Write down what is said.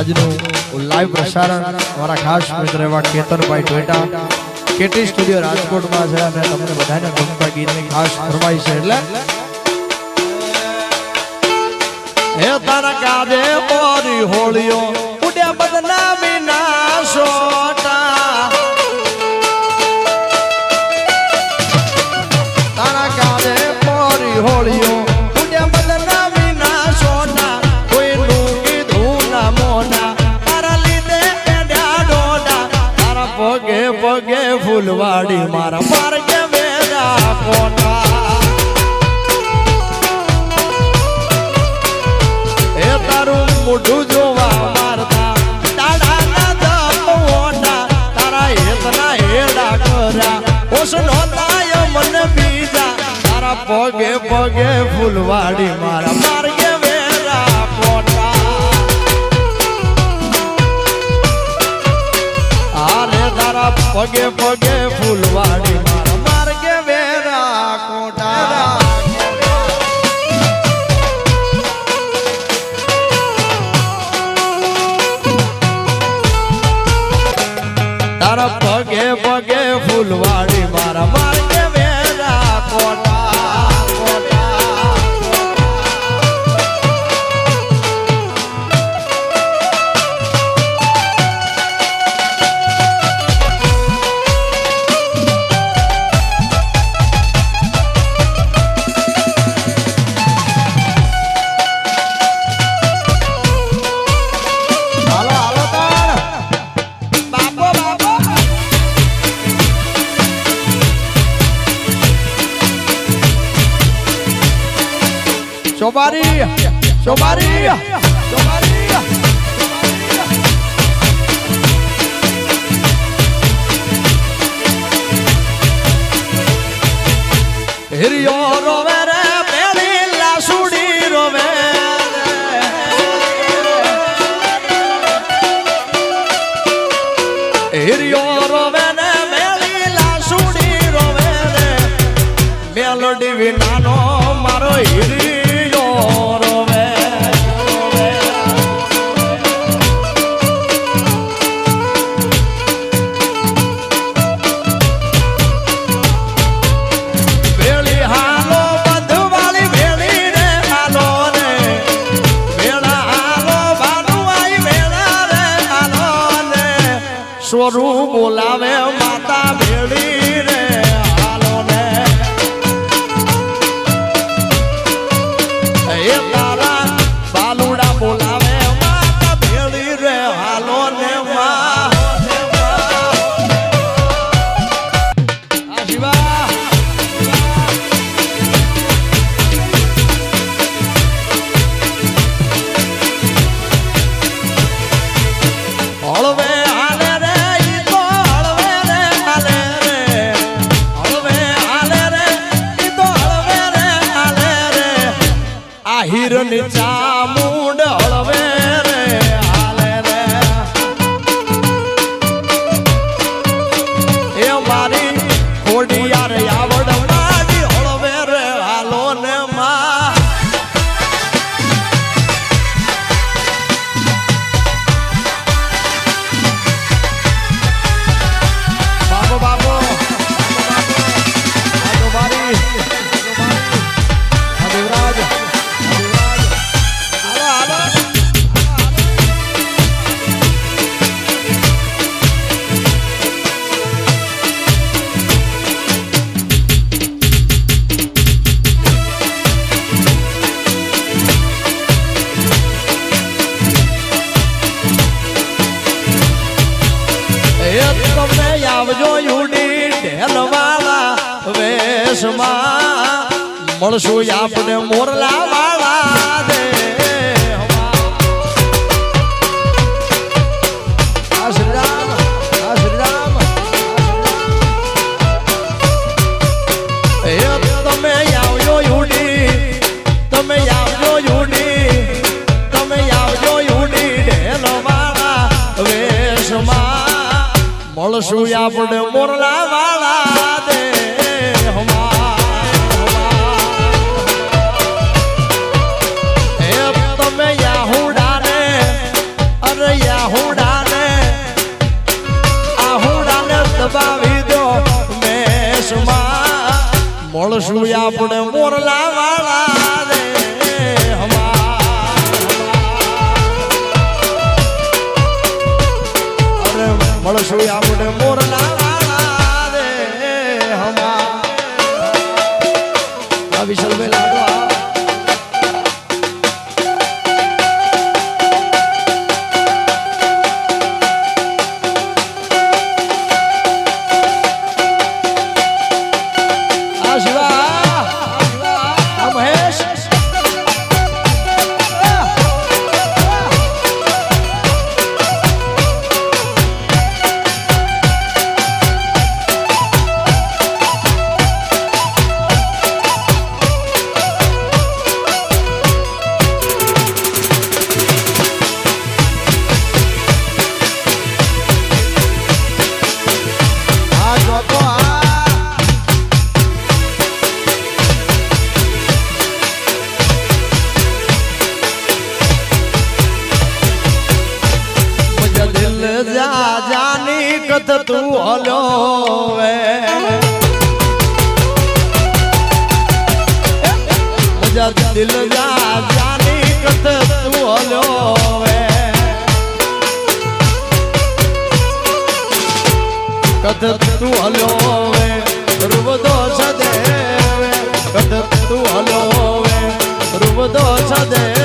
આજનું લાઈવ પ્રસારણ અમારા ખાસ મિત્ર એવા કેતનભાઈ ટોયટા કેટી સ્ટુડિયો રાજકોટમાં છે અને તમને બધાને ગમતા ગીતની ખાસ ફરમાઈ છે એટલે હે તારા કાજે પોરી હોળીઓ ઉડ્યા બદનામી ના સોટા તારા કાજે પોરી હોળીઓ ઉડ્યા બદનામી ના સોટા કોઈનું કીધું ના મોના તારા લીધે પેડ્યા ડોડા તારા પગે પગે ફૂલવાડી મારા માર્ગે વેરા કોટા મોઢું જોવા મારતા તાળાના દમોટા તારા હેતના હેડા કર્યા ઓસનો તાય મન બીજા તારા પગે પગે ફૂલવાડી મારા માર્ગે વેરા પોટા આરે તારા પગે પગે ફૂલવાડી મારા માર્ગે વેરા કોટા તારા પગે પગે ફૂલવાડી મારા માર્ગે વેરા quota Sobari, Sobari, Sobari. Hiriyo rovere, peli la sudi rovere. Hiriyo rovere, peli la sudi rovere. Melody vinano maro hiri. સ્વરૂપ બોલાવે માતા ભેળી રે હાલો ને એ તારા બાલુડા બોલાવે માતા ભેળી રે હાલો ને માં શિવા હળવે હિરની ચામુંડ હળવે રે હાલે રે એ મારી ખોડિયાર આવડ માડી હળવે રે હાલો ને માં બાબો બાબો આજો મારી દેવરાજ તમને આવજો યુડી ઢેલવાળા વેશમાં મળશું આપણે મોરલા વાળા દે શ્રી રામ તમે આવજો યુડી તમે આવજો યુડી તમે આવજો યુડી ઢેલવાળા વેશમાં મળશું આપણે મોરલા વાળા દે તમે યાહુડા ને અરે મળશું આપણે મોરલા વાળા રે અરે મળશું આપણે મોરલા વાળા રે હમા વિશાલભાઈ લાડવા જાની કથ તું હલ્યો વે મજા દિલ જાની કથ તું હલ્યો વે કથ તું હલ્યો વે રૂબદો સદે કથ તું હલ્યો વે રૂબદો સદે